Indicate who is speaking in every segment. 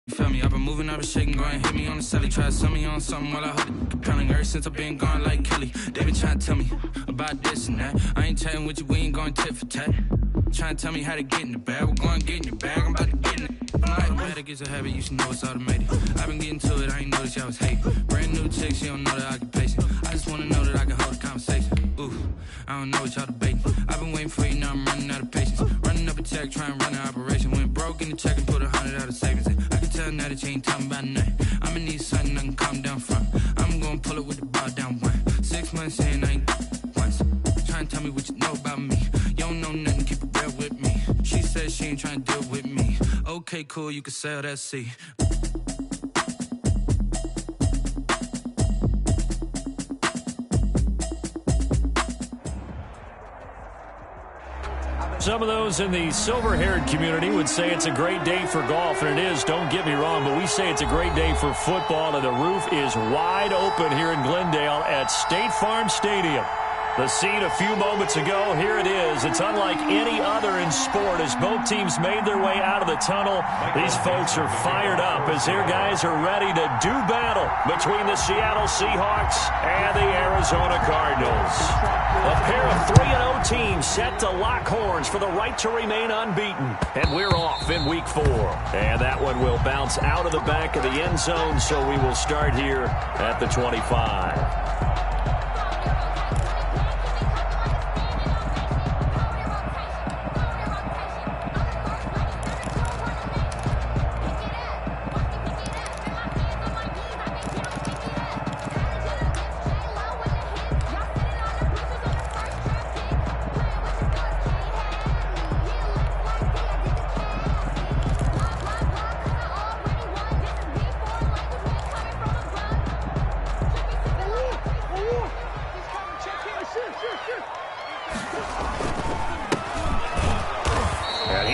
Speaker 1: You feel me? I've been moving, I've been shaking, going hit me on the celly. Try to sell me on something while I hold it. Compelling ever since I've been gone like Kelly. They been trying to tell me about this and that. I ain't chatting with you, we ain't going tit for tat. Trying to tell me how to get in the bag. We're going to get in your bag, I'm about to get in it. I'm like, it gets a habit, you should know it's automated. I've been getting to it, I ain't noticed y'all was hating. Brand new chick, she don't know the occupation. I just wanna know that I can hold a conversation. Ooh, I don't know what y'all debating. I've been waiting for you, now I'm running out of patience. Running up a check, trying to run an operation. Went broke in the check and put 100 out of savings in. I can tell now that you ain't talking about nothing. I'ma need something I can calm down from. I'm gonna pull it with the bar down one. 6 months in, I ain't once. Trying to tell me what you know about me. You don't know nothing, keep it real with me. She said she ain't trying to deal with me. Okay, cool, you can sell that seat.
Speaker 2: Some of those in the silver-haired community would say it's a great day for golf, and it is, don't get me wrong, but we say it's a great day for football, and the roof is wide open here in Glendale at State Farm Stadium. The scene a few moments ago, here it is. It's unlike any other in sport as both teams made their way out of the tunnel. These folks are fired up as their guys are ready to do battle between the Seattle Seahawks and the Arizona Cardinals. A pair of 3-0 teams set to lock horns for the right to remain unbeaten. And we're off in week 4. And that one will bounce out of the back of the end zone, so we will start here at the 25.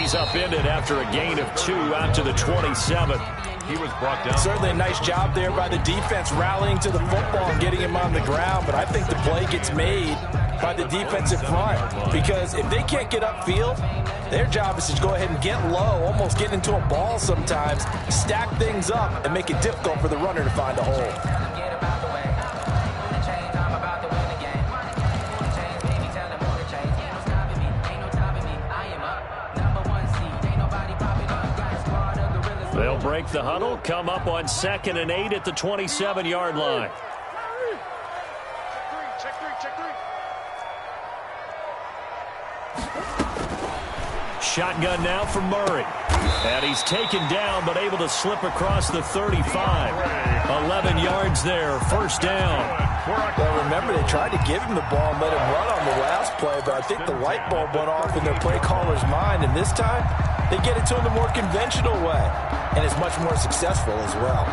Speaker 2: Upended after a gain of 2 out to the 27.
Speaker 3: He was brought down.
Speaker 4: Certainly a nice job there by the defense rallying to the football and getting him on the ground, but I think the play gets made by the defensive front because if they can't get upfield, their job is to go ahead and get low, almost get into a ball sometimes, stack things up, and make it difficult for the runner to find a hole.
Speaker 2: They'll break the huddle, come up on 2nd and 8 at the 27-yard line. Shotgun now from Murray. And he's taken down, but able to slip across the 35. 11 yards there, first down.
Speaker 4: Well, remember, they tried to give him the ball and let him run on the last play, but I think the light bulb went off in their play caller's mind, and this time they get it to him the more conventional way, and it's much more successful as well.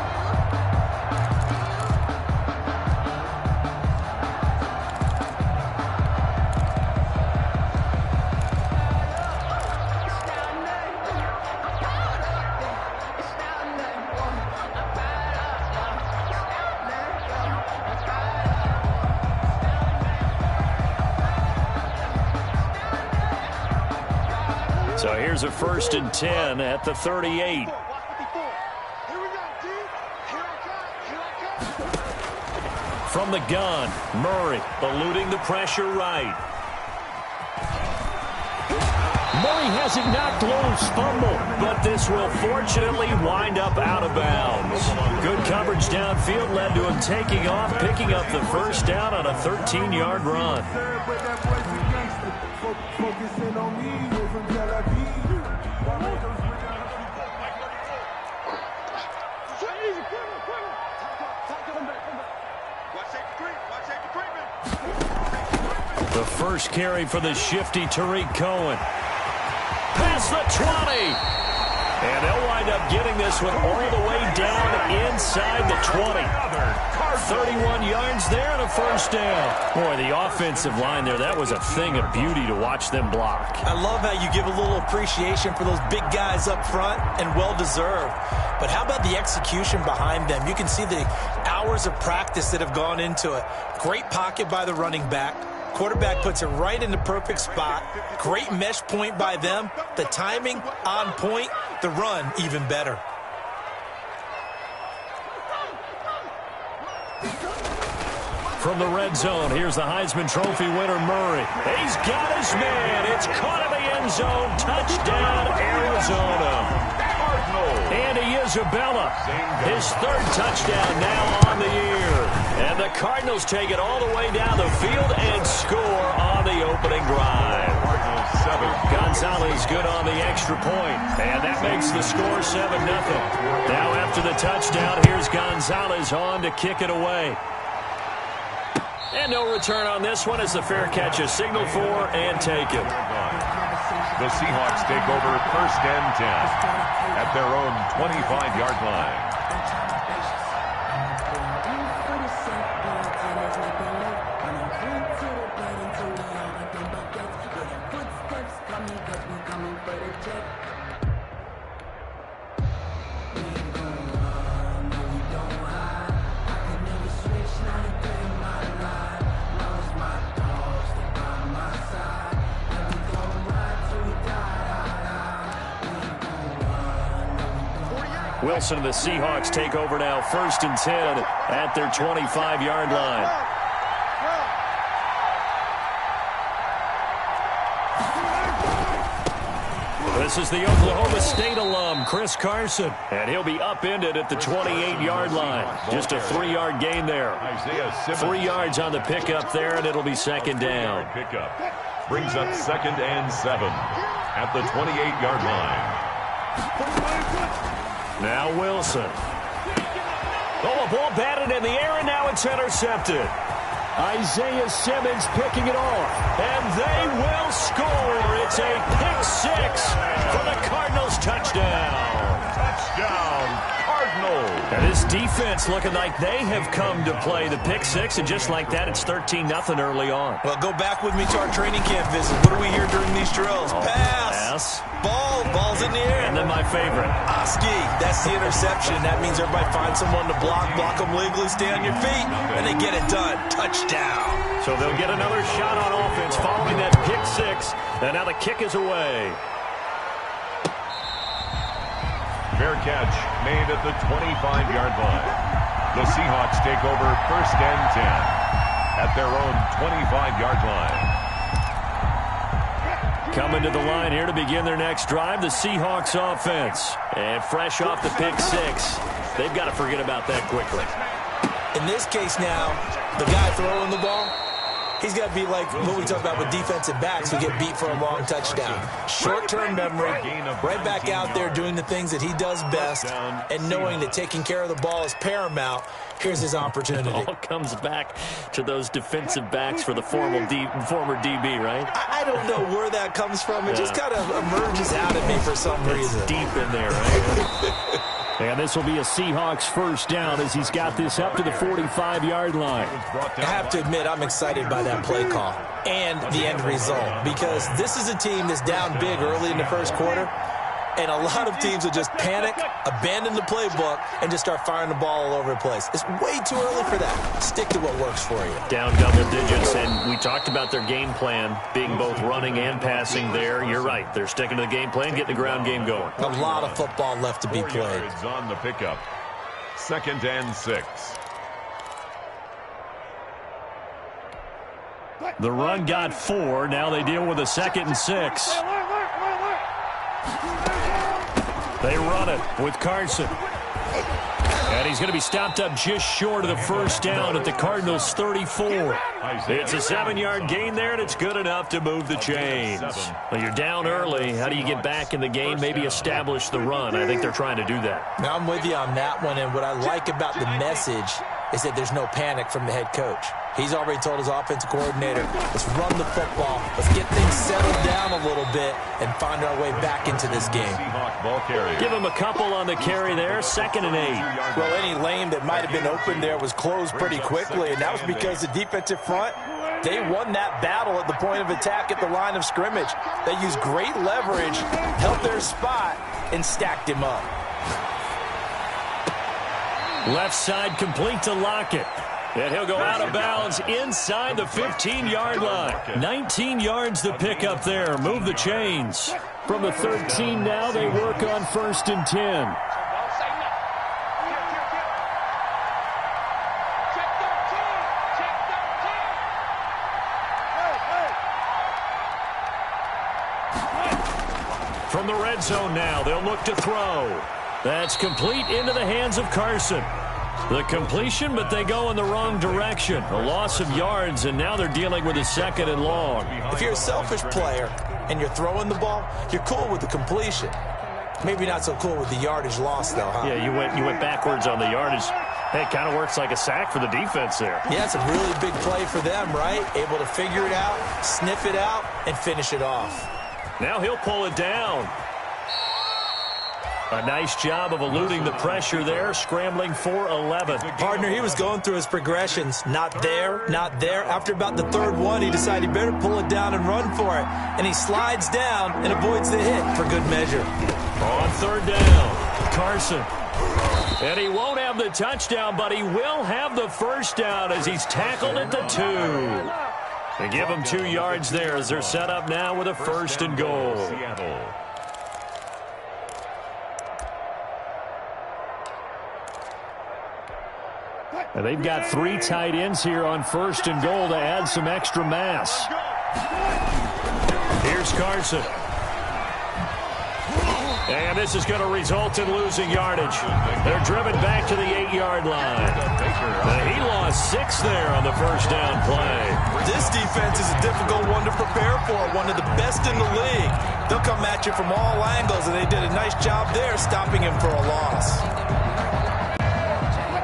Speaker 2: So here's a 1st and 10 at the 38. From the gun, Murray eluding the pressure right. Murray has it knocked loose, fumble, but this will fortunately wind up out of bounds. Good coverage downfield led to him taking off, picking up the first down on a 13-yard run. The first carry for the shifty Tariq Cohen. Past the 20. And they'll wind up getting this one all the way down inside the 20. 31 yards there and a first down. Boy, the offensive line there, that was a thing of beauty to watch them block.
Speaker 4: I love how you give a little appreciation for those big guys up front, and well-deserved. But how about the execution behind them? You can see the hours of practice that have gone into it. Great pocket by the running back. Quarterback puts it right in the perfect spot. Great mesh point by them. The timing on point. The run even better.
Speaker 2: From the red zone, here's the Heisman Trophy winner, Murray. He's got his man. It's caught in the end zone. Touchdown, Arizona. Andy Isabella, his third touchdown now on the year. And the Cardinals take it all the way down the field and score on the opening drive. Gonzalez good on the extra point, and that makes the score 7-0. Now after the touchdown, here's Gonzalez on to kick it away. And no return on this one as the fair catch is signaled for and taken.
Speaker 3: The Seahawks take over 1st and 10 at their own 25-yard line.
Speaker 2: Wilson and the Seahawks take over now 1st and 10 at their 25-yard line. This is the Oklahoma State alum, Chris Carson, and he'll be upended at the 28-yard line. Just a 3-yard gain there. 3 yards on the pickup there, and it'll be 2nd down.
Speaker 3: Pickup brings up 2nd and 7 at the 28-yard line.
Speaker 2: Now Wilson. Oh, the ball batted in the air, and now it's intercepted. Isaiah Simmons picking it off, and they will score. It's a pick six for the Cardinals. Touchdown.
Speaker 3: Touchdown, Cardinals.
Speaker 2: And this defense looking like they have come to play the pick six, and just like that, it's 13-0 early on.
Speaker 4: Well, go back with me to our training camp visit. What do we hear during these drills? Pass. Ball's in the air.
Speaker 2: And then my favorite.
Speaker 4: Oski, that's the interception. That means everybody finds someone to block them legally, stay on your feet, and they get it done. Touchdown.
Speaker 2: So they'll get another shot on offense following that pick six, and now the kick is away.
Speaker 3: Fair catch made at the 25-yard line. The Seahawks take over 1st and 10 at their own 25-yard line.
Speaker 2: Coming to the line here to begin their next drive, the Seahawks offense. And fresh off the pick six, they've got to forget about that quickly.
Speaker 4: In this case now, the guy throwing the ball, he's got to be like what we talk about with defensive backs who get beat for a long touchdown. Short-term memory, right back out there doing the things that he does best, and knowing that taking care of the ball is paramount. Here's his opportunity.
Speaker 2: It all comes back to those defensive backs for the former DB, right?
Speaker 4: I don't know where that comes from. It just kind of emerges out at me for some reason.
Speaker 2: It's deep in there, right? And this will be a Seahawks first down as he's got this up to the 45-yard line.
Speaker 4: I have to admit, I'm excited by that play call and the end result, because this is a team that's down big early in the first quarter, and a lot of teams will just panic, abandon the playbook, and just start firing the ball all over the place. It's way too early for that. Stick to what works for you.
Speaker 2: Down double digits, and we talked about their game plan being both running and passing there. You're right. They're sticking to the game plan, getting the ground game going.
Speaker 4: A lot of football left to be played.
Speaker 3: On the pickup. 2nd and 6.
Speaker 2: The run got 4. Now they deal with a 2nd and 6. They run it with Carson. And he's going to be stopped up just short of the first down at the Cardinals' 34. It's a 7-yard gain there, and it's good enough to move the chains. Well, you're down early. How do you get back in the game, maybe establish the run? I think they're trying to do that.
Speaker 4: Now, I'm with you on that one, and what I like about the message is that there's no panic from the head coach. He's already told his offensive coordinator, let's run the football, let's get things settled down a little bit and find our way back into this game.
Speaker 2: Give him a couple on the carry there, 2nd and 8.
Speaker 4: Well, any lane that might have been open there was closed pretty quickly, and that was because the defensive front, they won that battle at the point of attack at the line of scrimmage. They used great leverage, held their spot, and stacked him up.
Speaker 2: Left side complete to Lockett. And he'll go out of bounds inside the 15-yard line. 19 yards to pick up there. Move the chains. From the 13 now, they work on 1st and 10. From the red zone now, they'll look to throw. That's complete into the hands of Carson. The completion, but they go in the wrong direction. A loss of yards, and now they're dealing with a 2nd and long.
Speaker 4: If you're a selfish player and you're throwing the ball, you're cool with the completion. Maybe not so cool with the yardage loss, though, huh?
Speaker 2: Yeah, you went backwards on the yardage. Hey, it kind of works like a sack for the defense there.
Speaker 4: Yeah, it's a really big play for them, right? Able to figure it out, sniff it out, and finish it off.
Speaker 2: Now he'll pull it down. A nice job of eluding the pressure there, scrambling for 11.
Speaker 4: Partner, he was going through his progressions. Not there, not there. After about the 3rd one, he decided he better pull it down and run for it. And he slides down and avoids the hit for good measure.
Speaker 2: On 3rd down, Carson. And he won't have the touchdown, but he will have the 1st down as he's tackled at the 2. They give him 2 yards there as they're set up now with a 1st and goal. And they've got 3 tight ends here on 1st and goal to add some extra mass. Here's Carson. And this is going to result in losing yardage. They're driven back to the 8-yard line. And he lost 6 there on the 1st down play.
Speaker 4: This defense is a difficult one to prepare for, one of the best in the league. They'll come at you from all angles, and they did a nice job there stopping him for a loss.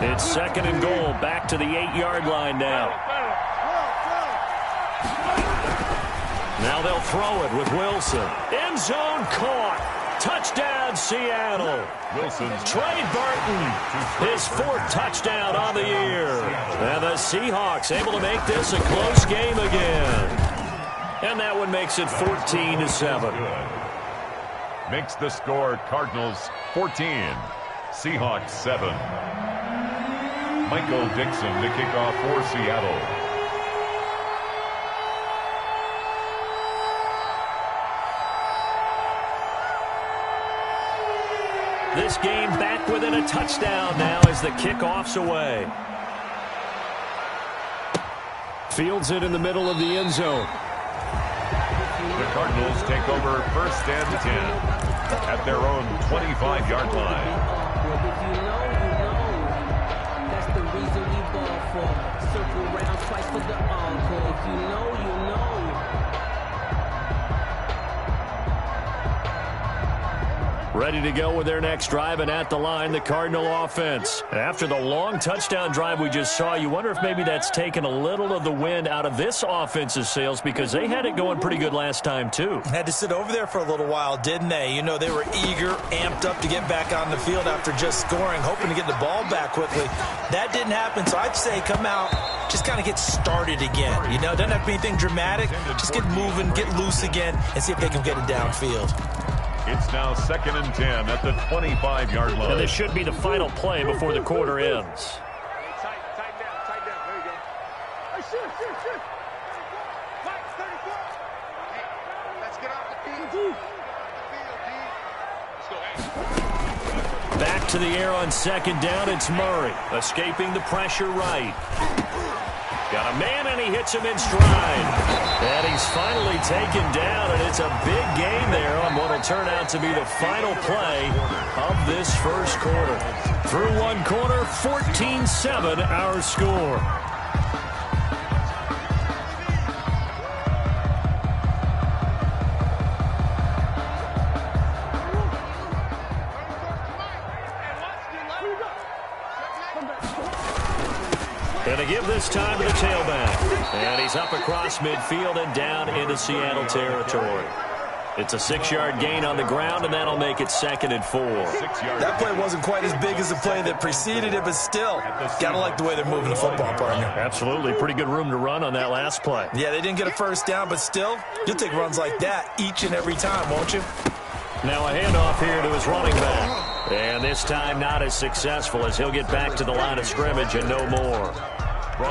Speaker 2: It's 2nd and goal, back to the 8-yard line now. Now they'll throw it with Wilson. End zone caught. Touchdown, Seattle. Trey Burton, his 4th touchdown on the year. And the Seahawks able to make this a close game again. And that one makes it 14-7.
Speaker 3: Makes the score Cardinals 14, Seahawks 7. Michael Dixon to kick off for Seattle.
Speaker 2: This game back within a touchdown now as the kickoff's away. Fields it in the middle of the end zone.
Speaker 3: The Cardinals take over 1st and 10 at their own 25-yard line.
Speaker 5: That's the reason we ball for. Circle round twice for the encore. If you know, you know.
Speaker 2: Ready to go with their next drive, and at the line, the Cardinal offense. After the long touchdown drive we just saw, you wonder if maybe that's taken a little of the wind out of this offense's sails because they had it going pretty good last time, too.
Speaker 4: Had to sit over there for a little while, didn't they? You know, they were eager, amped up to get back on the field after just scoring, hoping to get the ball back quickly. That didn't happen, so I'd say come out, just kind of get started again. You know, doesn't have to be anything dramatic. Just get moving, get loose again, and see if they can get it downfield.
Speaker 3: It's now 2nd and 10 at the 25-yard line.
Speaker 2: And this should be the final play before the quarter ends.
Speaker 6: Tight down. There you go. Hey, shoot. Mike, 34. Hey, let's get off the field. Let's go.
Speaker 2: Back to the air on 2nd down. It's Murray escaping the pressure right. Got a man, and he hits him in stride. And he's finally taken down, and it's a big gain there on what will turn out to be the final play of this 1st quarter. Through 1 quarter, 14-7 our score. And to give this time to the tailback. And he's up across midfield and down into Seattle territory. It's a 6-yard gain on the ground, and that'll make it 2nd and 4.
Speaker 4: That play wasn't quite as big as the play that preceded it, but still, gotta like the way they're moving the football, partner.
Speaker 2: Absolutely. Pretty good room to run on that last play.
Speaker 4: Yeah, they didn't get a 1st down, but still, you'll take runs like that each and every time, won't you?
Speaker 2: Now a handoff here to his running back. And this time not as successful as he'll get back to the line of scrimmage and no more.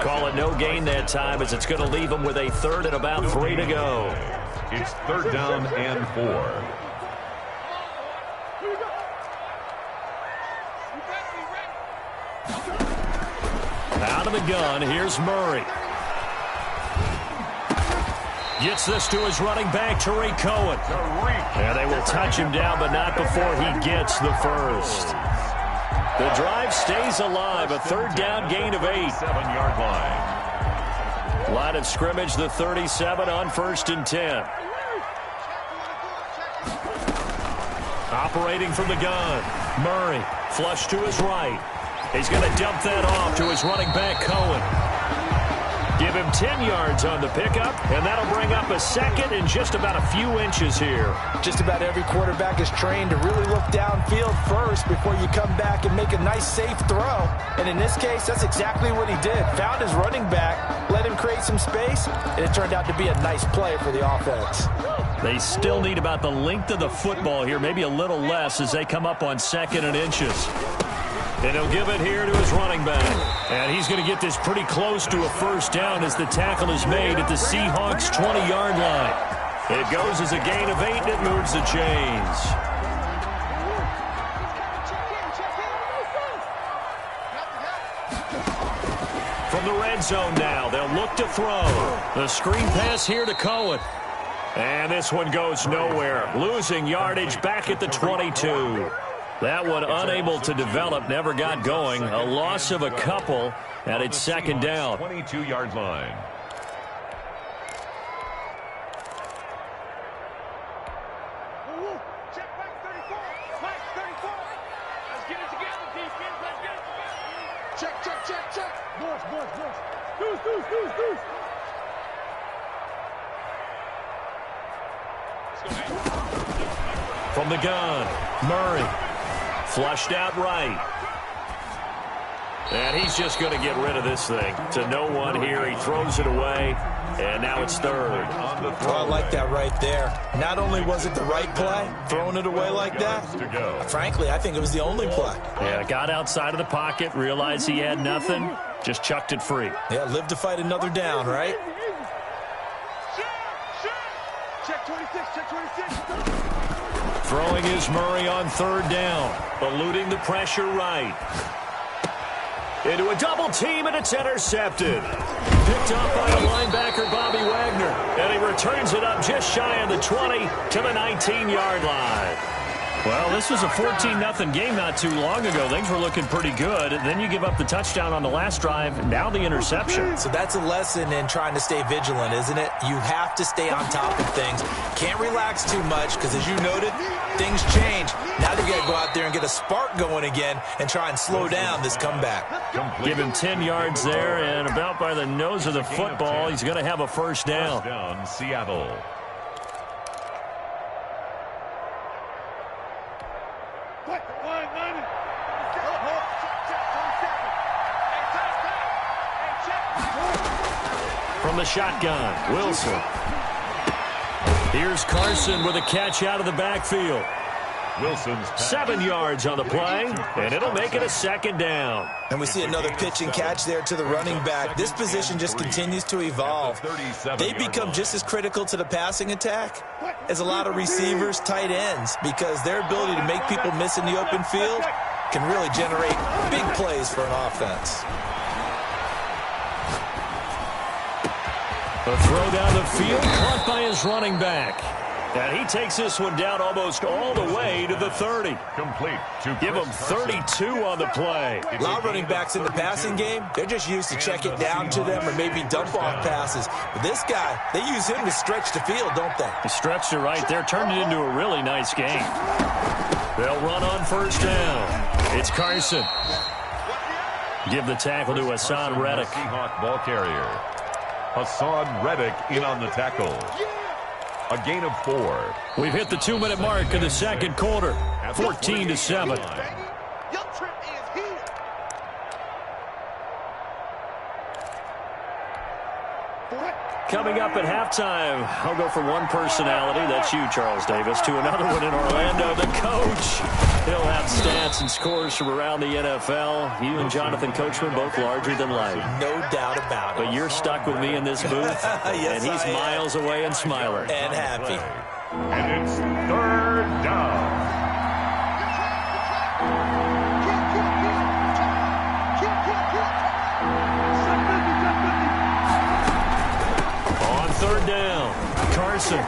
Speaker 2: Call it no gain that time as it's going to leave him with a 3rd and about 3 to go.
Speaker 3: It's 3rd down and 4.
Speaker 2: Out of the gun, here's Murray. Gets this to his running back, Tariq Cohen. And they will touch him down, but not before he gets the first. The drive stays alive. A third down gain of 8.
Speaker 3: 7-yard line.
Speaker 2: Line of scrimmage, the 37 on 1st and 10. Operating from the gun. Murray, flush to his right. He's going to dump that off to his running back, Cohen. Give him 10 yards on the pickup, and that'll bring up a second and just about a few inches here.
Speaker 4: Just about every quarterback is trained to really look downfield first before you come back and make a nice, safe throw. And in this case, that's exactly what he did. Found his running back, let him create some space, and it turned out to be a nice play for the offense.
Speaker 2: They still need about the length of the football here, maybe a little less as they come up on 2nd and inches. And he'll give it here to his running back. And he's going to get this pretty close to a first down as the tackle is made at the Seahawks' 20-yard line. It goes as a gain of 8, and it moves the chains. From the red zone now, they'll look to throw. The screen pass here to Cohen. And this one goes nowhere. Losing yardage back at the 22. That one unable to develop, never got going. A loss of a couple, and it's 2nd down.
Speaker 3: 22-yard line.
Speaker 6: Check back 34. Mike, 34. Let's get it together, defense. Let's get it together. Check. Boys. Deuce. Let's go, man.
Speaker 2: From the gun, Murray. Flushed out right. And he's just going to get rid of this thing. To no one here. He throws it away. And now it's 3rd.
Speaker 4: Well, I like that right there. Not only was it the right play, throwing it away like that, frankly, I think it was the only play.
Speaker 2: Yeah, got outside of the pocket, realized he had nothing, just chucked it free.
Speaker 4: Yeah, live to fight another down, right?
Speaker 6: Check 26.
Speaker 2: Throwing is Murray on 3rd down. Eluding the pressure right. Into a double team, and it's intercepted. Picked off by the linebacker, Bobby Wagner. And he returns it up just shy of the 20 to the 19-yard line. Well, this was a 14-0 game not too long ago. Things were looking pretty good. Then you give up the touchdown on the last drive. Now the interception.
Speaker 4: So that's a lesson in trying to stay vigilant, isn't it? You have to stay on top of things. Can't relax too much because, as you noted, things change. Now they've got to go out there and get a spark going again and try and slow down this comeback.
Speaker 2: Give him 10 yards there, and about by the nose of the football, he's going to have a first down.
Speaker 3: First down, Seattle.
Speaker 2: From the shotgun, Wilson. Here's Carson with a catch out of the backfield.
Speaker 3: Wilson's
Speaker 2: 7 yards on the play, and it'll make it a 2nd down.
Speaker 4: And we see another pitch and catch there to the running back. This position just continues to evolve. They become just as critical to the passing attack as a lot of receivers, tight ends, because their ability to make people miss in the open field can really generate big plays for an offense.
Speaker 2: A throw down the field, caught by his running back. And he takes this one down almost all the way to the 30.
Speaker 3: Complete.
Speaker 2: Give him 32 on the play.
Speaker 4: A lot of running backs in the passing game, they're just used to check it down to them or maybe dump off passes. But this guy, they use him to stretch the field, don't they?
Speaker 2: He stretched it right there, turned it into a really nice game. They'll run on first down. It's Carson. Give the tackle to Hassan Reddick.
Speaker 3: Seahawk ball carrier. Hassan Reddick in on the tackle. A gain of 4.
Speaker 2: We've hit the 2-minute mark in the second quarter. 14-7.
Speaker 6: Your trip is here.
Speaker 2: Coming up at halftime, I'll go from one personality, that's you, Charles Davis, to another one in Orlando, the coach. He'll have stats and scores from around the NFL. You and Jonathan Coachman, both larger than life.
Speaker 4: No doubt about it.
Speaker 2: But you're stuck with me in this booth,
Speaker 4: Yes,
Speaker 2: and he's miles away and smiling.
Speaker 4: And happy.
Speaker 3: And it's 3rd down.
Speaker 2: On 3rd down, Carson.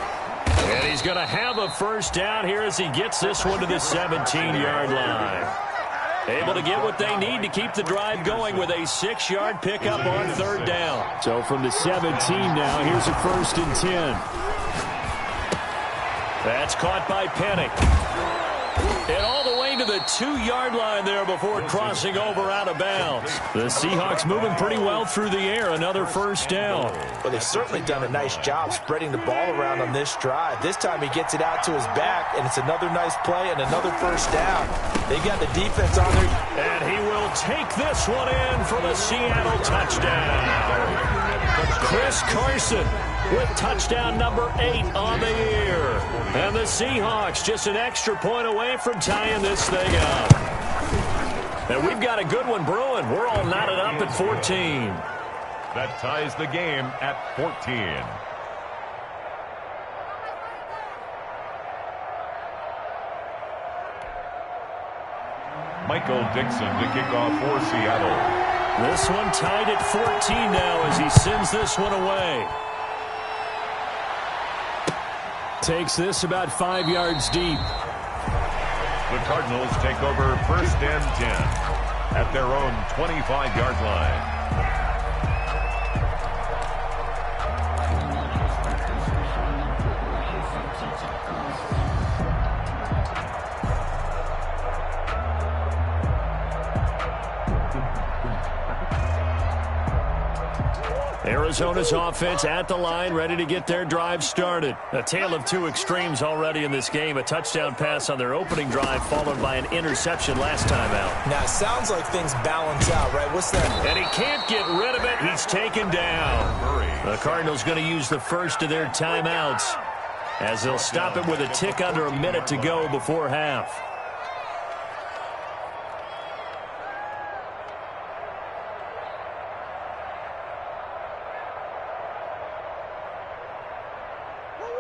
Speaker 2: And he's going to have a first down here as he gets this one to the 17-yard line. Able to get what they need to keep the drive going with a 6-yard pickup on third down.
Speaker 7: So from the 17 now, here's a 1st and 10.
Speaker 2: That's caught by Penny. And all the way to the 2-yard line there before crossing over out of bounds. The Seahawks moving pretty well through the air. Another first down.
Speaker 4: Well, they've certainly done a nice job spreading the ball around on this drive. This time he gets it out to his back, and it's another nice play and another first down. They got the defense on there.
Speaker 2: And he will take this one in for the Seattle touchdown. Chris Carson with touchdown number 8 on the year. And the Seahawks just an extra point away from tying this thing up. And we've got a good one brewing. We're all knotted up at 14.
Speaker 3: That ties the game at 14. Michael Dixon to kick off for Seattle.
Speaker 2: This one tied at 14 now as he sends this one away.
Speaker 7: Takes this about 5 yards deep.
Speaker 3: The Cardinals take over 1st and 10 at their own 25-yard line.
Speaker 2: Arizona's offense at the line, ready to get their drive started. A tale of two extremes already in this game. A touchdown pass on their opening drive, followed by an interception last time out.
Speaker 4: Now, it sounds like things balance out, right? What's that?
Speaker 2: And he can't get rid of it. He's taken down. The Cardinals going to use the first of their timeouts as they'll stop it with a tick under a minute to go before half.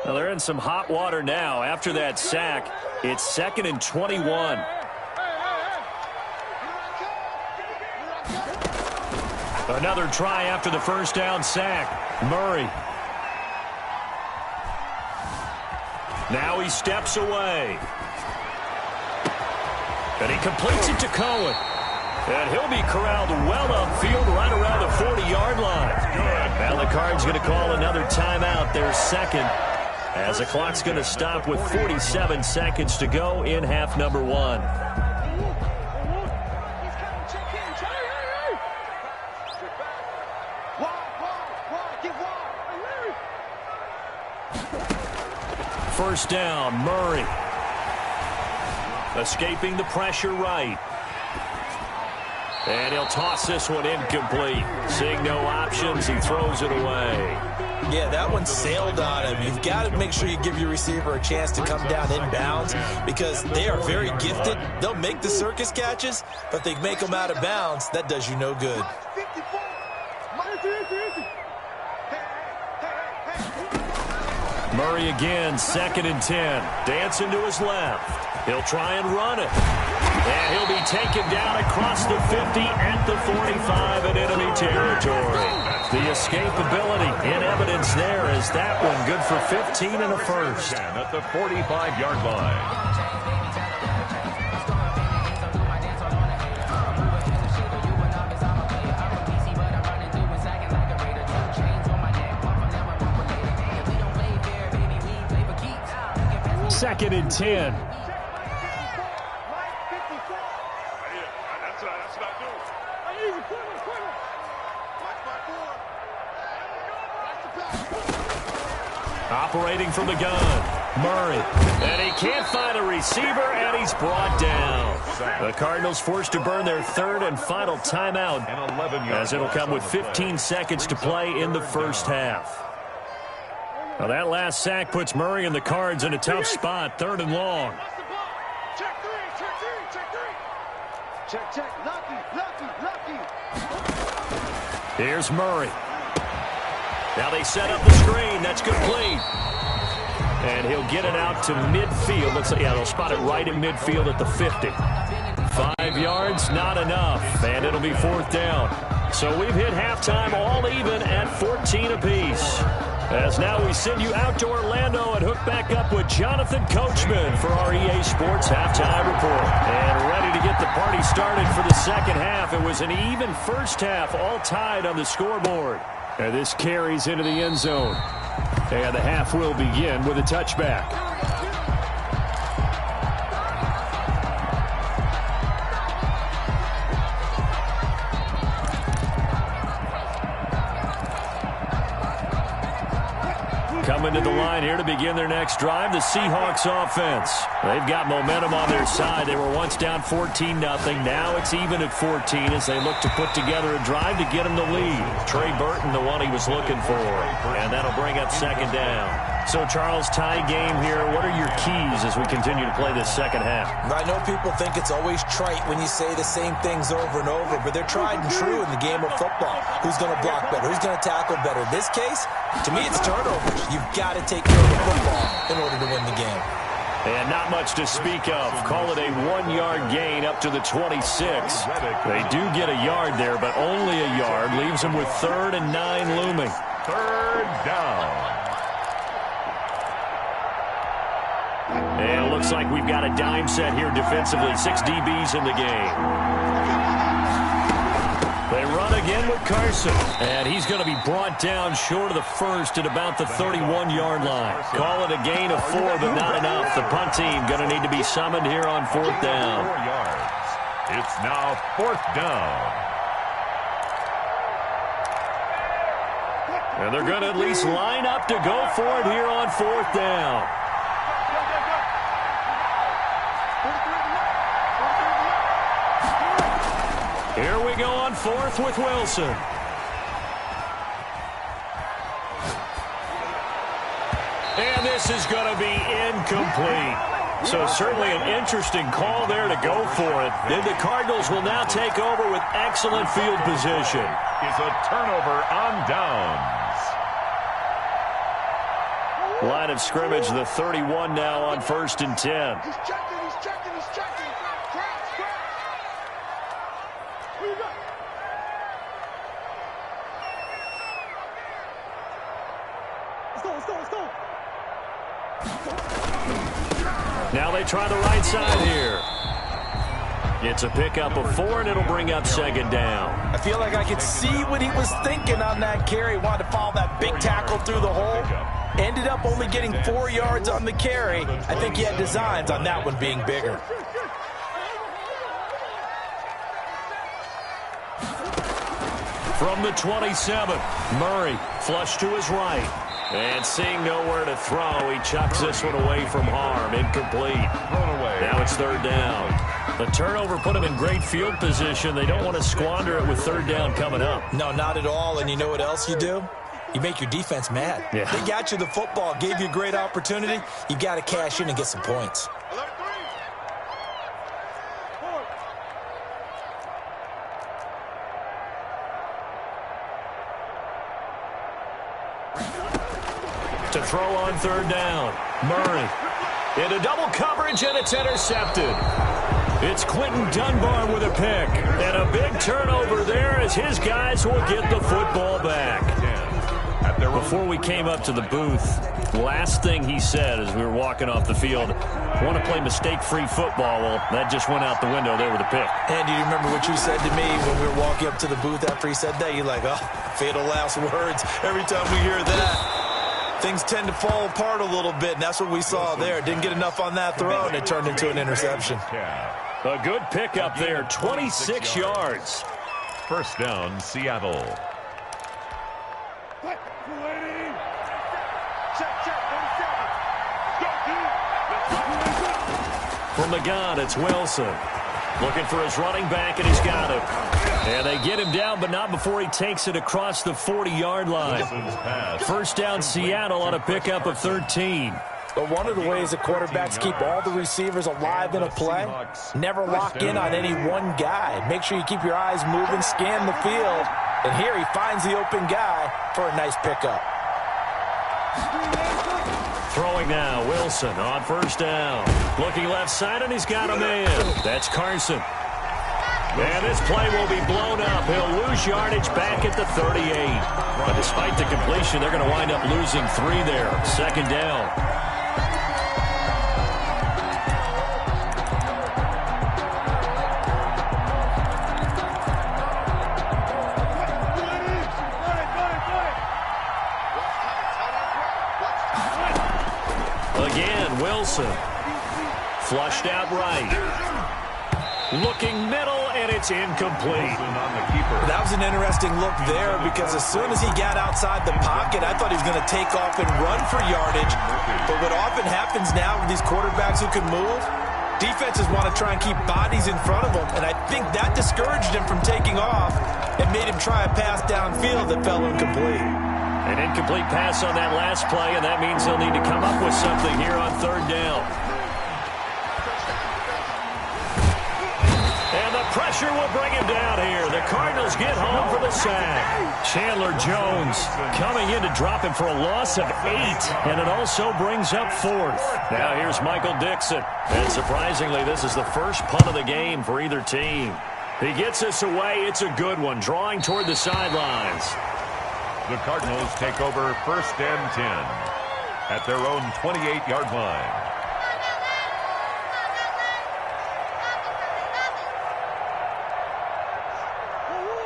Speaker 2: Well, they're in some hot water now. After that sack, it's 2nd and 21. Another try after the first down sack. Murray. Now he steps away. And he completes it to Cohen. And he'll be corralled well upfield right around the 40-yard line. Now the Cards going to call another timeout, their second, as the clock's going to stop with 47 seconds to go in half number 1. First down, Murray. Escaping the pressure right. And he'll toss this one incomplete. Seeing no options, he throws it away.
Speaker 4: Yeah, that one sailed on him. You've got to make sure you give your receiver a chance to come down inbounds because they are very gifted. They'll make the circus catches, but they make them out of bounds. That does you no good.
Speaker 2: Murray again, 2nd and 10. Dancing to his left. He'll try and run it. And he'll be taken down across the 50 at the 45 in enemy territory. The escapability in evidence there as that one good for 15 and a first.
Speaker 3: At the 45-yard line.
Speaker 7: Second and 10.
Speaker 2: Operating from the gun, Murray. And he can't find a receiver, and he's brought down. The Cardinals forced to burn their third and final timeout as it'll come with 15 seconds to play in the first half. Well, that last sack puts Murray and the Cards in a tough spot, 3rd and long.
Speaker 6: Check three. Lucky.
Speaker 2: Here's Murray. Now they set up the screen. That's complete. And he'll get it out to midfield. Looks like, yeah, they'll spot it right in midfield at the 50. 5 yards, not enough. And it'll be 4th down. So we've hit halftime all even at 14 apiece. As now we send you out to Orlando and hook back up with Jonathan Coachman for our EA Sports Halftime Report. And ready to get the party started for the second half. It was an even first half, all tied on the scoreboard. And this carries into the end zone. And the half will begin with a touchback. Coming to the line here to begin their next drive, the Seahawks offense. They've got momentum on their side. They were once down 14-0. Now it's even at 14 as they look to put together a drive to get them the lead. Trey Burton, the one he was looking for. And that'll bring up second down. So, Charles, tie game here. What are your keys as we continue to play this second half?
Speaker 4: I know people think it's always trite when you say the same things over and over, but they're tried and true in the game of football. Who's going to block better? Who's going to tackle better? In this case, to me, it's turnovers. You've got to take care of the football in order to win the game.
Speaker 2: And not much to speak of. Call it a 1-yard gain up to the 26. They do get a yard there, but only a yard. Leaves them with 3rd and 9 looming.
Speaker 3: 3rd down.
Speaker 2: And it looks like we've got a dime set here defensively. 6 DBs in the game. They run again with Carson. And he's going to be brought down short of the first at about the 31-yard line. Call it a gain of 4, but not enough. The punt team going to need to be summoned here on 4th down.
Speaker 3: 4 yards. It's now 4th down.
Speaker 2: And they're going to at least line up to go for it here on 4th down. Here we go on 4th with Wilson. And this is going to be incomplete. So certainly an interesting call there to go for it. Then the Cardinals will now take over with excellent field position.
Speaker 3: Is a turnover on downs.
Speaker 2: Line of scrimmage, the 31 now on 1st and 10.
Speaker 6: He's checking. Who you got? Let's go.
Speaker 2: Now they try the right side here. It's a pickup of 4, and it'll bring up second down.
Speaker 4: I feel like I could see what he was thinking on that carry. Wanted to follow that big tackle through the hole. Ended up only getting 4 yards on the carry. I think he had designs on that one being bigger.
Speaker 2: From the 27, Murray flush to his right. And seeing nowhere to throw, he chucks this one away from harm. Incomplete.
Speaker 3: Thrown away.
Speaker 2: Now it's 3rd down. The turnover put him in great field position. They don't want to squander it with 3rd down coming up.
Speaker 4: No, not at all. And you know what else you do? You make your defense mad.
Speaker 2: Yeah.
Speaker 4: They got you the football, gave you a great opportunity. You got to cash in and get some points.
Speaker 2: To throw on 3rd down. Murray into double coverage, and it's intercepted. It's Quentin Dunbar with a pick. And a big turnover there as his guys will get the football back. Before we came up to the booth, last thing he said as we were walking off the field, want to play mistake-free football. Well, that just went out the window there with a pick.
Speaker 4: And do you remember what you said to me when we were walking up to the booth after he said that? You're like, oh, fatal last words. Every time we hear that, things tend to fall apart a little bit, and that's what we saw there. Didn't get enough on that throw, and it turned into an interception.
Speaker 2: A good pickup there, 26 yards.
Speaker 3: 1st down, Seattle.
Speaker 2: From the gun, it's Wilson. Looking for his running back, and he's got him. And they get him down, but not before he takes it across the 40-yard line. 1st down, Seattle on a pickup of 13.
Speaker 4: But one of the ways that quarterbacks keep all the receivers alive in a play, never lock in on any one guy. Make sure you keep your eyes moving, scan the field. And here he finds the open guy for a nice pickup.
Speaker 2: Throwing now, Wilson on 1st down. Looking left side, and he's got a man. That's Carson. And this play will be blown up. He'll lose yardage back at the 38. But despite the completion, they're going to wind up losing 3 there. Second down. Again, Wilson. Flushed out right. Looking middle, and it's incomplete.
Speaker 4: That was an interesting look there because as soon as he got outside the pocket, I thought he was going to take off and run for yardage. But what often happens now with these quarterbacks who can move, defenses want to try and keep bodies in front of them, and I think that discouraged him from taking off and made him try a pass downfield that fell incomplete.
Speaker 2: An incomplete pass on that last play, and that means they'll need to come up with something here on third down. And the pressure will bring him down here. The Cardinals get home for the sack. Chandler Jones coming in to drop him for a loss of 8, and it also brings up 4th. Now here's Michael Dixon. And surprisingly, this is the first punt of the game for either team. He gets us away. It's a good one, drawing toward the sidelines.
Speaker 3: The Cardinals take over 1st and 10 at their own 28-yard line.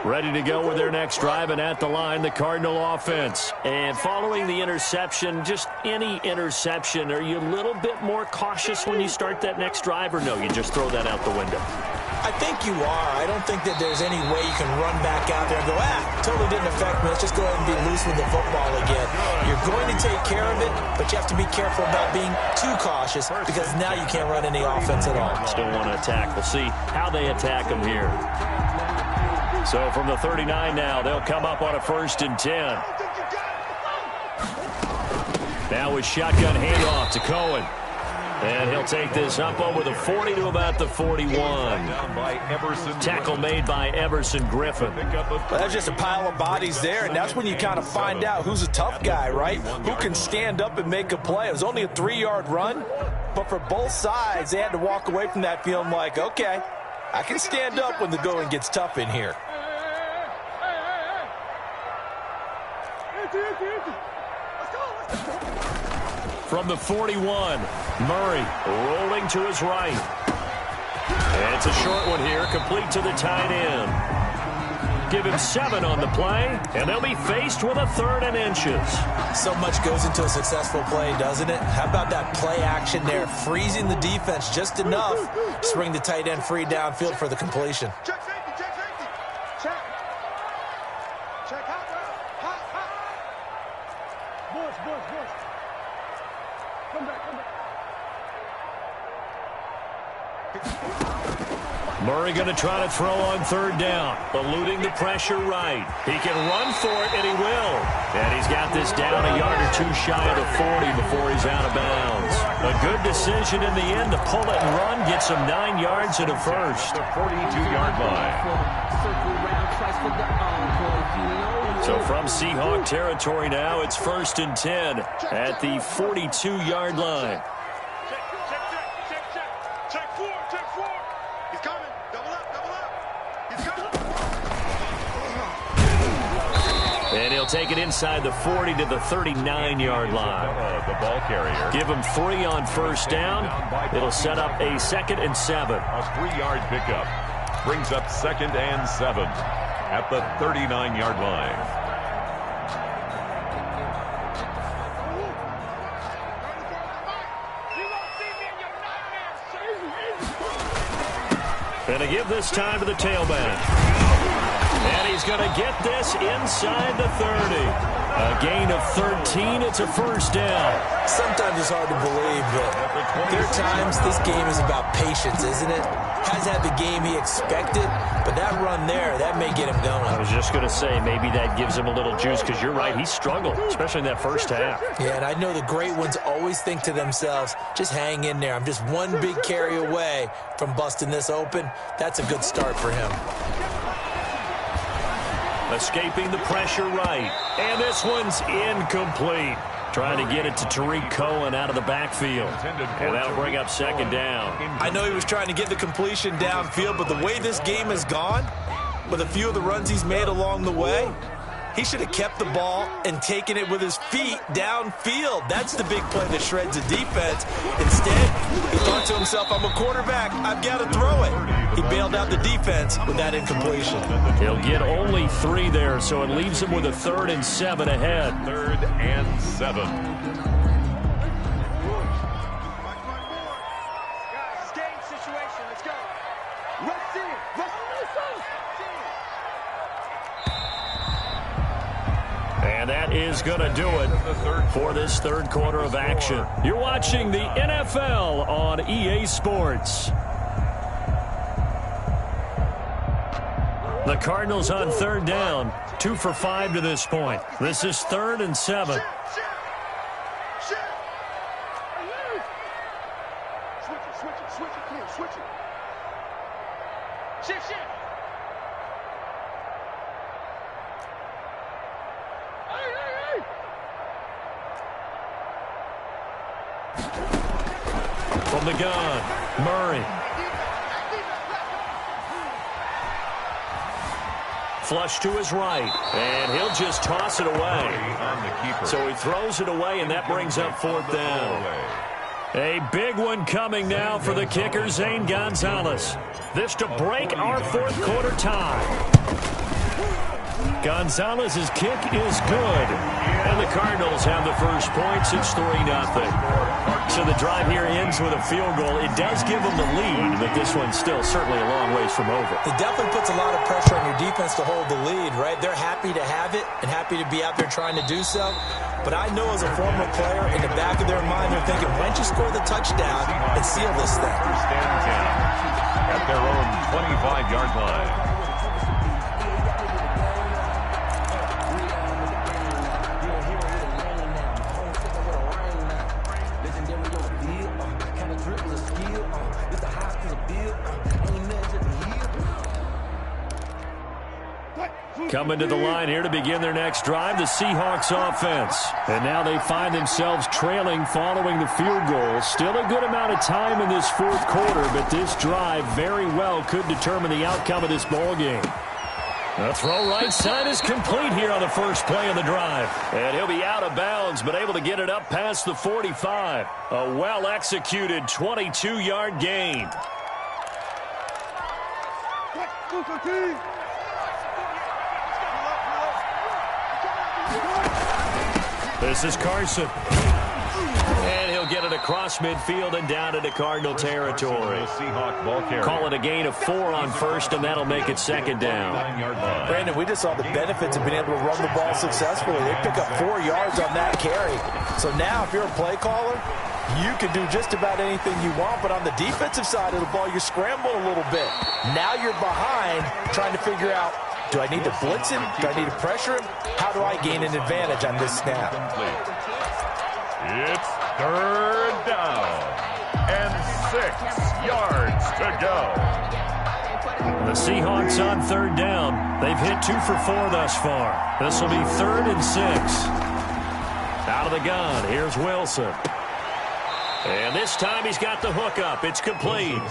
Speaker 2: Ready to go with their next drive, and at the line, the Cardinal offense. And following the interception, just any interception, are you a little bit more cautious when you start that next drive, or no, you just throw that out the window?
Speaker 4: I think you are. I don't think that there's any way you can run back out there and go, totally didn't affect me. Let's just go ahead and be loose with the football again. You're going to take care of it, but you have to be careful about being too cautious because now you can't run any offense at all.
Speaker 2: Still want to attack. We'll see how they attack them here. So from the 39 now, they'll come up on a 1st and 10. Now with shotgun handoff to Cohen. And he'll take this up over the 40 to about the 41. Tackle made by Everson Griffin.
Speaker 4: Well, that's just a pile of bodies there, and that's when you kind of find out who's a tough guy, right? Who can stand up and make a play. It was only a 3-yard run, but for both sides, they had to walk away from that feeling like, okay, I can stand up when the going gets tough in here.
Speaker 2: From the 41, Murray rolling to his right. And it's a short one here, complete to the tight end. Give him 7 on the play, and they'll be faced with a 3rd and inches.
Speaker 4: So much goes into a successful play, doesn't it? How about that play action there, freezing the defense just enough to bring the tight end free downfield for the completion.
Speaker 6: Check safety, check safety. Check. Check hot, hot, hot. Boys. Come back.
Speaker 2: Murray going to try to throw on 3rd down, eluding the pressure right. He can run for it, and he will. And he's got this down a yard or 2 shy of the 40 before he's out of bounds. A good decision in the end to pull it and run, gets him 9 yards and a first.
Speaker 3: The 42-yard line.
Speaker 2: So from Seahawk territory now, it's 1st and 10 at the 42-yard line.
Speaker 6: Check 4. He's coming. Double up. He's coming.
Speaker 2: And he'll take it inside the 40 to the 39-yard line.
Speaker 3: The ball carrier.
Speaker 2: Give him 3 on 1st down. It'll set up a 2nd and 7.
Speaker 3: A 3-yard pickup brings up 2nd and 7 at the 39-yard line.
Speaker 2: And to give this time to the tailback. And he's going to get this inside the 30. A gain of 13. It's a 1st down.
Speaker 4: Sometimes it's hard to believe, but there are times this game is about patience, isn't it? Has had the game he expected, but that run there, that may get him going.
Speaker 2: I was just going to say, maybe that gives him a little juice, because you're right, he struggled, especially in that first half.
Speaker 4: Yeah, and I know the great ones always think to themselves, just hang in there. I'm just one big carry away from busting this open. That's a good start for him.
Speaker 2: Escaping the pressure right. And this one's incomplete. Trying to get it to Tariq Cohen out of the backfield. And that'll bring up second down.
Speaker 4: I know he was trying to get the completion downfield, but the way this game has gone, with a few of the runs he's made along the way, he should have kept the ball and taken it with his feet downfield. That's the big play that shreds the defense. Instead, he thought to himself, I'm a quarterback. I've got to throw it. He bailed out the defense with that incompletion.
Speaker 2: He'll get only 3 there, so it leaves him with a 3rd and 7 ahead.
Speaker 3: 3rd and 7.
Speaker 6: Guys, game situation. Let's go. Rush in. Rush in.
Speaker 2: And that is going to do it for this 3rd quarter of action. You're watching the NFL on EA Sports. The Cardinals on 3rd down, 2 for 5 to this point. This is 3rd and 7.
Speaker 6: Switch it. Come on, switch it. Shift. Hey.
Speaker 2: From the gun, Murray. Flush to his right, and he'll just toss it away. So he throws it away, and that brings up 4th down. A big one coming now for the kicker, Zane Gonzalez. This to break our 4th quarter tie. Gonzalez's kick is good, and the Cardinals have the first points. It's 3-0. So the drive here ends with a field goal. It does give them the lead, but this one's still certainly a long ways from over.
Speaker 4: It definitely puts a lot of pressure on your defense to hold the lead, right? They're happy to have it and happy to be out there trying to do so. But I know as a former player, in the back of their mind, they're thinking, why don't you score the touchdown and seal this thing?
Speaker 3: 1st and 10 at their own 25-yard line.
Speaker 2: Coming to the line here to begin their next drive, the Seahawks offense. And now they find themselves trailing following the field goal. Still a good amount of time in this 4th quarter, but this drive very well could determine the outcome of this ball game. The throw right side is complete here on the first play of the drive. And he'll be out of bounds, but able to get it up past the 45. A well-executed 22-yard gain. This is Carson. And he'll get it across midfield and down into Cardinal territory. Call it a gain of 4 on 1st, and that'll make it 2nd down.
Speaker 4: Brandon, we just saw the benefits of being able to run the ball successfully. They pick up 4 yards on that carry. So now if you're a play caller, you can do just about anything you want, but on the defensive side of the ball, you're scrambling a little bit. Now you're behind trying to figure out, do I need to blitz him? Do I need to pressure him? How do I gain an advantage on this snap?
Speaker 3: It's 3rd down and 6 yards to go.
Speaker 2: The Seahawks on 3rd down. They've hit 2 for 4 thus far. This will be 3rd and 6. Out of the gun, here's Wilson. And this time he's got the hook up. It's complete.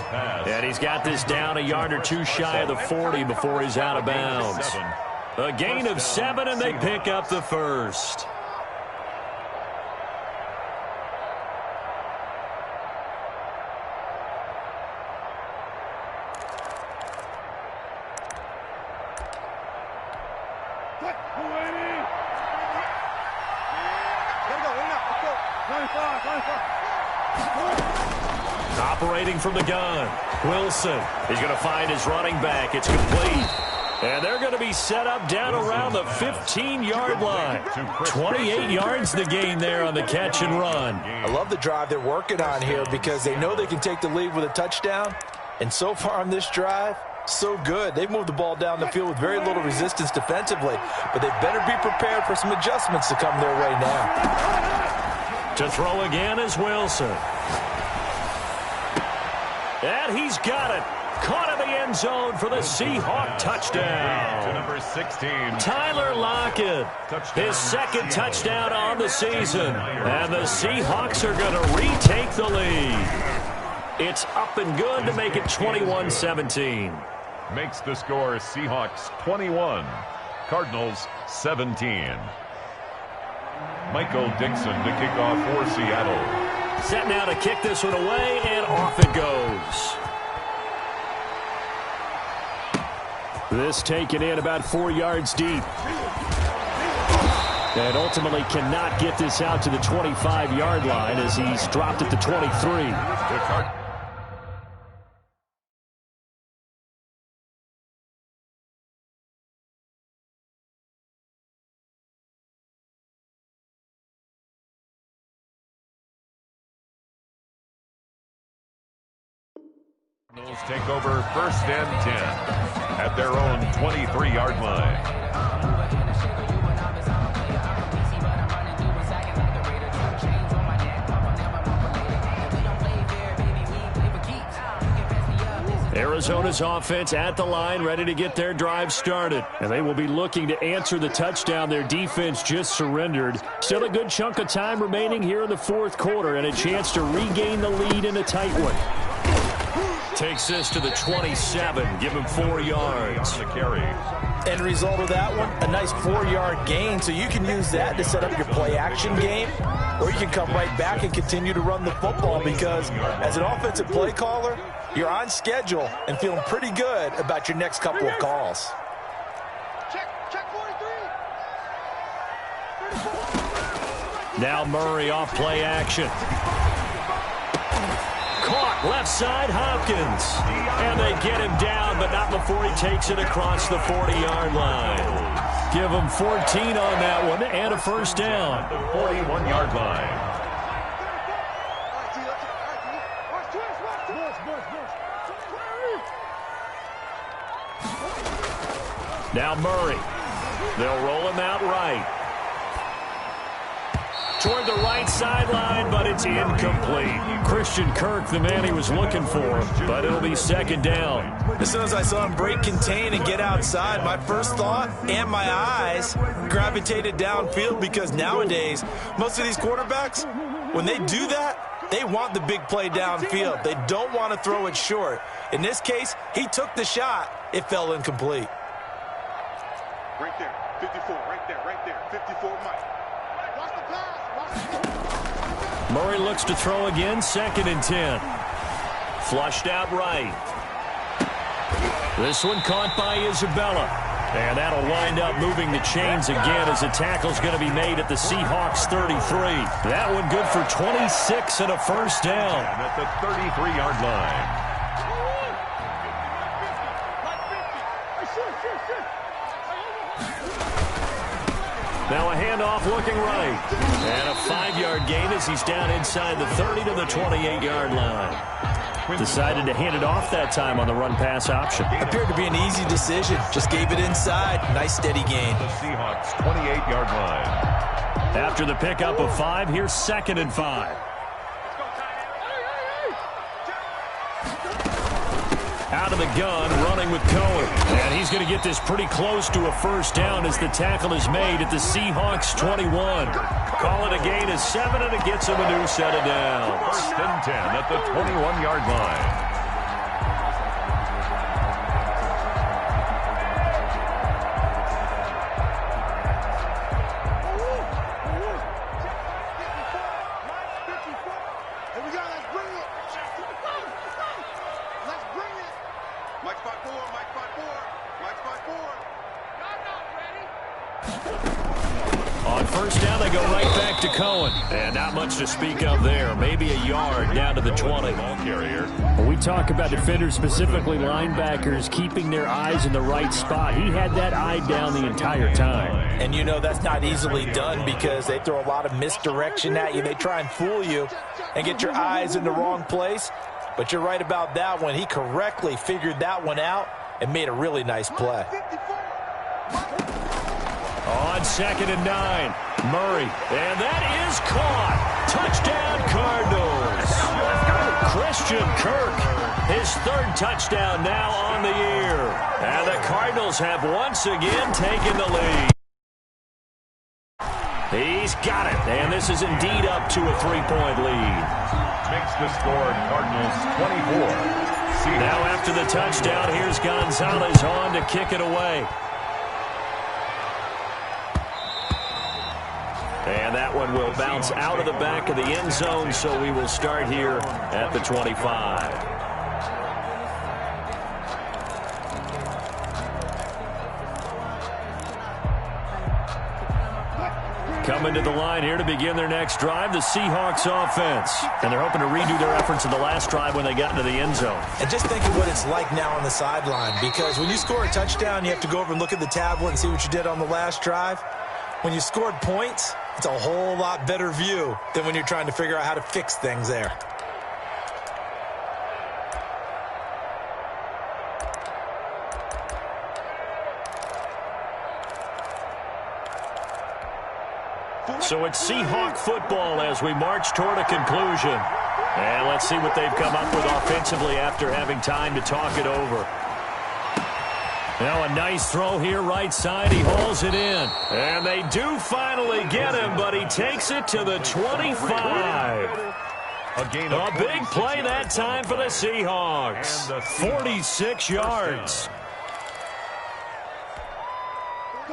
Speaker 2: And he's got this down a yard or 2 shy of the 40 before he's out of bounds. A gain of 7, and they pick up the first. Operating from the gun, Wilson. He's going to find his running back. It's complete. And they're going to be set up down around the 15-yard line. 28 yards the gain there on the catch and run.
Speaker 4: I love the drive they're working on here because they know they can take the lead with a touchdown. And so far on this drive, so good. They've moved the ball down the field with very little resistance defensively. But they better be prepared for some adjustments to come their way now.
Speaker 2: To throw again is Wilson. And he's got it. Caught in the end zone for the Seahawks touchdown.
Speaker 3: To number 16.
Speaker 2: Tyler Lockett, his second touchdown on the season. And the Seahawks are going to retake the lead. It's up and good to make it 21-17.
Speaker 3: Makes the score Seahawks 21, Cardinals 17. Michael Dixon to kick off for Seattle.
Speaker 2: Set now to kick this one away, and off it goes. This taken in about 4 yards deep. And ultimately cannot get this out to the 25-yard line as he's dropped at the 23.
Speaker 3: Cardinals take over first and 10 at their own 23-yard line.
Speaker 2: Arizona's offense at the line, ready to get their drive started. And they will be looking to answer the touchdown their defense just surrendered. Still a good chunk of time remaining here in the fourth quarter and a chance to regain the lead in a tight one. Takes this to the 27, give him 4 yards.
Speaker 3: On the carry.
Speaker 4: End result of that one, a nice 4-yard gain, so you can use that to set up your play-action game, or you can come right back and continue to run the football because as an offensive play caller, you're on schedule and feeling pretty good about your next couple of calls.
Speaker 6: Check 43.
Speaker 2: Now Murray off play action. Caught left side, Hopkins. And they get him down, but not before he takes it across the 40-yard line. Give him 14 on that one and a first down.
Speaker 3: The 41-yard line.
Speaker 2: Now Murray. They'll roll him out right. Toward the right sideline, but it's incomplete. Christian Kirk, the man he was looking for, but it'll be second down.
Speaker 4: As soon as I saw him break contain and get outside, my first thought and my eyes gravitated downfield because nowadays, most of these quarterbacks, when they do that, they want the big play downfield. They don't want to throw it short. In this case, he took the shot. It fell incomplete.
Speaker 6: Right there, 54, right there, 54, Mike. Watch the pass.
Speaker 2: Murray looks to throw again, 2nd and 10. Flushed out right. This one caught by Isabella. And that'll wind up moving the chains again as a tackle's going to be made at the Seahawks 33. That one good for 26 and a first down.
Speaker 3: And at the 33-yard line.
Speaker 2: Now a handoff looking right. And a 5-yard gain as he's down inside the 30 to the 28-yard line. Decided to hand it off that time on the run-pass option.
Speaker 4: Appeared to be an easy decision. Just gave it inside. Nice steady gain.
Speaker 3: The Seahawks 28-yard line.
Speaker 2: After the pickup of 5, here's 2nd and 5. Out of the gun, running with Cohen. And he's going to get this pretty close to a first down as the tackle is made at the Seahawks 21. Call it a gain of 7, and it gets him a new set of downs.
Speaker 3: First and 10 at the 21-yard line.
Speaker 2: On first down, they go right back to Cohen. And not much to speak of there. Maybe a yard down to the 20.
Speaker 3: Ball carrier.
Speaker 2: When we talk about defenders, specifically linebackers, keeping their eyes in the right spot, he had that eye down the entire time.
Speaker 4: And you know that's not easily done because they throw a lot of misdirection at you. They try and fool you and get your eyes in the wrong place. But you're right about that one. He correctly figured that one out and made a really nice play.
Speaker 2: On 2nd and 9, Murray. And that is caught. Touchdown, Cardinals. Christian Kirk, his third touchdown now on the year. And the Cardinals have once again taken the lead. He's got it, and this is indeed up to a 3-point lead.
Speaker 3: Makes the score Cardinals 24.
Speaker 2: Now after the touchdown, here's Gonzalez on to kick it away. And that one will bounce out of the back of the end zone, so we will start here at the 25. Coming to the line here to begin their next drive, the Seahawks offense. And they're hoping to redo their efforts in the last drive when they got into the end zone.
Speaker 4: And just think of what it's like now on the sideline, because when you score a touchdown, you have to go over and look at the tablet and see what you did on the last drive. When you scored points, it's a whole lot better view than when you're trying to figure out how to fix things there.
Speaker 2: So it's Seahawk football as we march toward a conclusion. And let's see what they've come up with offensively after having time to talk it over. Now a nice throw here right side. He hauls it in. And they do finally get him, but he takes it to the 25. A big play that time for the Seahawks. 46 yards.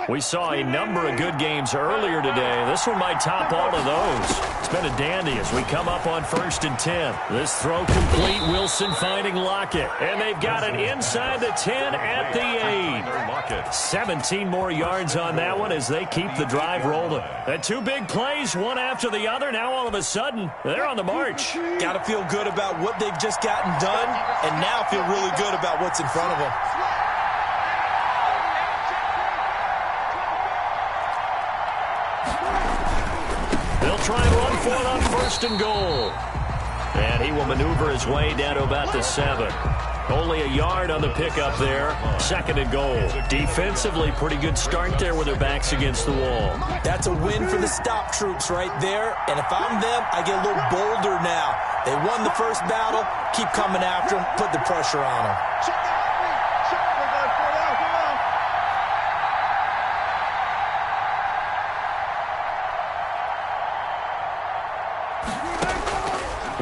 Speaker 2: We saw a number of good games earlier today. This one might top all of those. It's been a dandy as we come up on 1st and 10. This throw complete. Wilson finding Lockett. And they've got it inside the 10 at the 8. 17 more yards on that one as they keep the drive rolling. And two big plays, one after the other. Now all of a sudden, they're on the march.
Speaker 4: Got to feel good about what they've just gotten done, and now feel really good about what's in front of them.
Speaker 2: Try and run for it on 1st and goal. And he will maneuver his way down to about the 7. Only a yard on the pickup there. 2nd and goal. Defensively, pretty good start there with their backs against the wall.
Speaker 4: That's a win for the stop troops right there. And if I'm them, I get a little bolder now. They won the first battle. Keep coming after them. Put the pressure on them.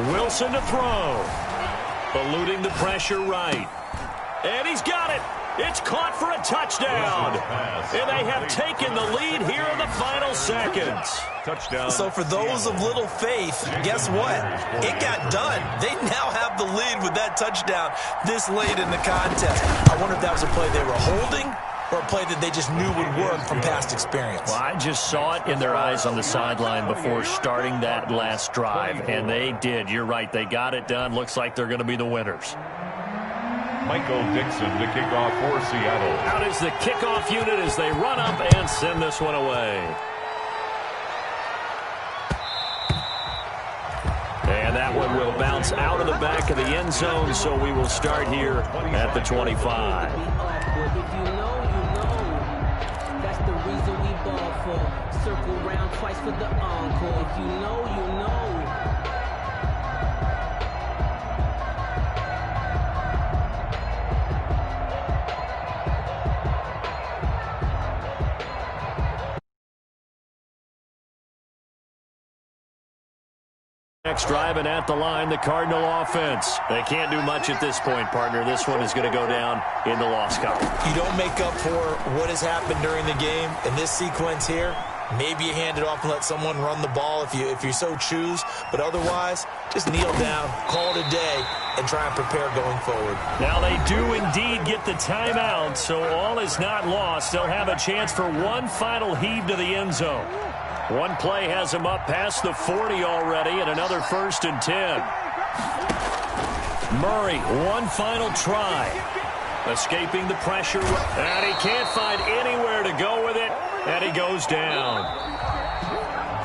Speaker 2: Wilson to throw. Eluding the pressure right. And he's got it. It's caught for a touchdown. And they have taken the lead here in the final seconds.
Speaker 3: Touchdown.
Speaker 4: So for those of little faith, guess what? It got done. They now have the lead with that touchdown this late in the contest. I wonder if that was a play they were holding or a play that they just knew would work from past experience.
Speaker 2: Well, I just saw it in their eyes on the sideline before starting that last drive, and they did. You're right. They got it done. Looks like they're going to be the winners.
Speaker 3: Michael Dixon to kick off for Seattle.
Speaker 2: Out is the kickoff unit as they run up and send this one away. And that one will bounce out of the back of the end zone, so we will start here at the 25.
Speaker 5: Circle round twice for the encore. If you know, you know.
Speaker 2: Next drive and at the line, the Cardinal offense. They can't do much at this point, partner. This one is going to go down in the loss column.
Speaker 4: You don't make up for what has happened during the game in this sequence here. Maybe you hand it off and let someone run the ball if you so choose. But otherwise, just kneel down, call it a day, and try and prepare going forward.
Speaker 2: Now they do indeed get the timeout, so all is not lost. They'll have a chance for one final heave to the end zone. One play has them up past the 40 already, and another 1st and 10. Murray, one final try. Escaping the pressure, and he can't find anywhere to go with it, and he goes down.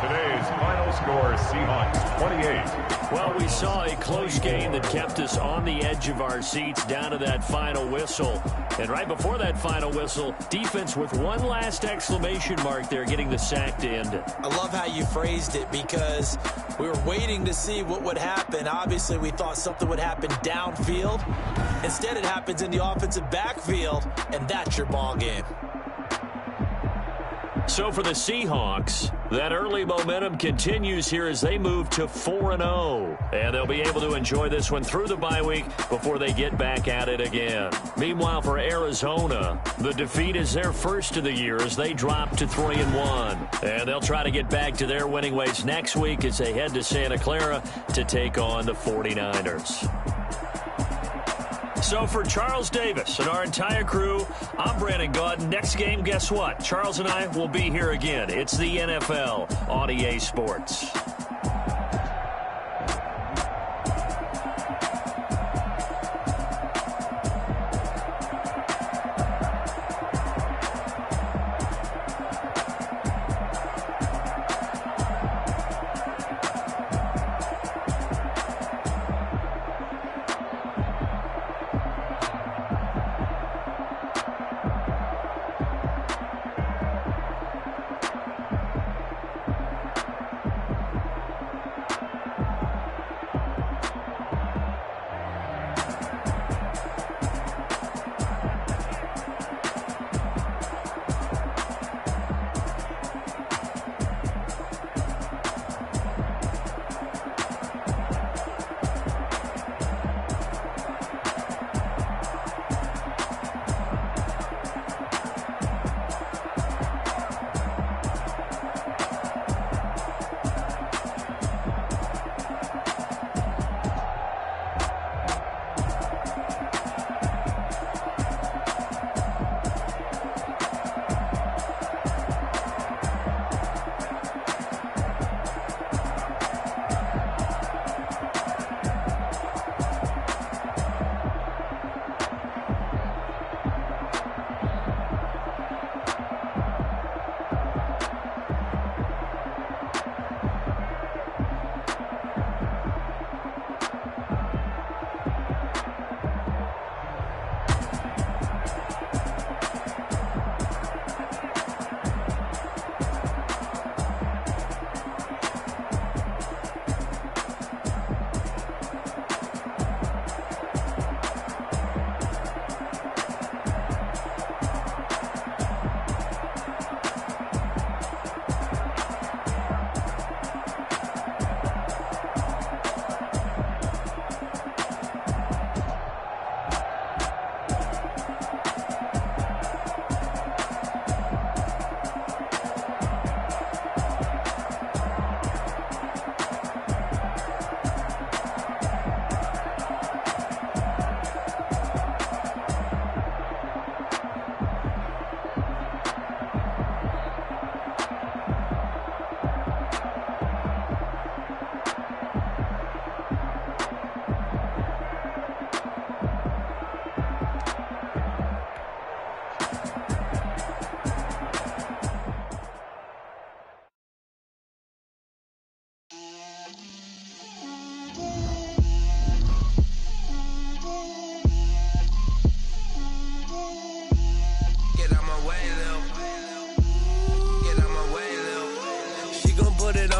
Speaker 3: Today's final score, Seahawks 28.
Speaker 2: Well, we saw a close game that kept us on the edge of our seats down to that final whistle. And right before that final whistle, defense with one last exclamation mark there, getting the sack to end it.
Speaker 4: I love how you phrased it, because we were waiting to see what would happen. Obviously, we thought something would happen downfield. Instead, it happens in the offensive backfield, and that's your ball game.
Speaker 2: So for the Seahawks, that early momentum continues here as they move to 4-0. And they'll be able to enjoy this one through the bye week before they get back at it again. Meanwhile, for Arizona, the defeat is their first of the year as they drop to 3-1. And they'll try to get back to their winning ways next week as they head to Santa Clara to take on the 49ers. So for Charles Davis and our entire crew, I'm Brandon Gaudin. Next game, guess what? Charles and I will be here again. It's the NFL on EA Sports.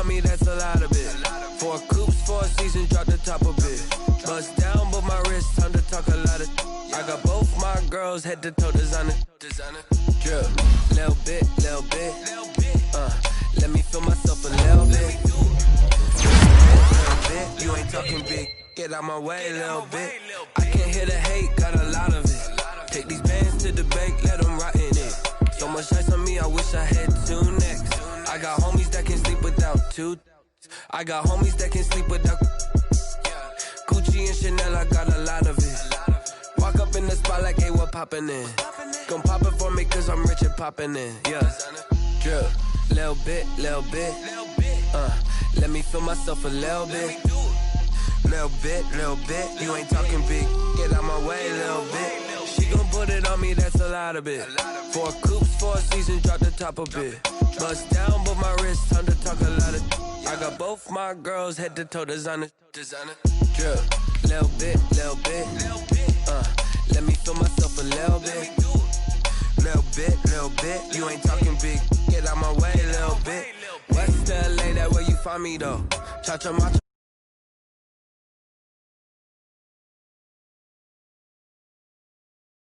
Speaker 8: That's a lot of it. 4 coops, 4 seasons, drop the top of it. Bust down, but my wrist, time to talk a lot of. I got both my girls, head to toe designer. Drip, little bit. Let me feel myself a little bit. You ain't talking big, get out my way a little bit. I can't hear the hate, got a lot of it. Take these bands to the bank, let them rot in it. So much ice on me, I wish I had 2 necks. I got homies that can sleep without 2. I got homies that can sleep without Gucci and Chanel, I got a lot of it. Walk up in the spot like, hey, what poppin' in? Gon' pop it for me cause I'm rich and poppin' in. Yeah, drip, little bit. Let me feel myself a little bit. Little bit. You ain't talking big, get out my way a little bit. She gon' put it on me, that's a lot of it. 4 coops, 4 seasons, drop the top a bit. Bust down, but my wrist, time to talk a lot of. I got both my girls head to toe designer. Drip, little bit. Let me feel myself a little bit. Little bit. You ain't talking big. Get out my way, little bit. West LA, that where you find me though. Cha-cha, macha.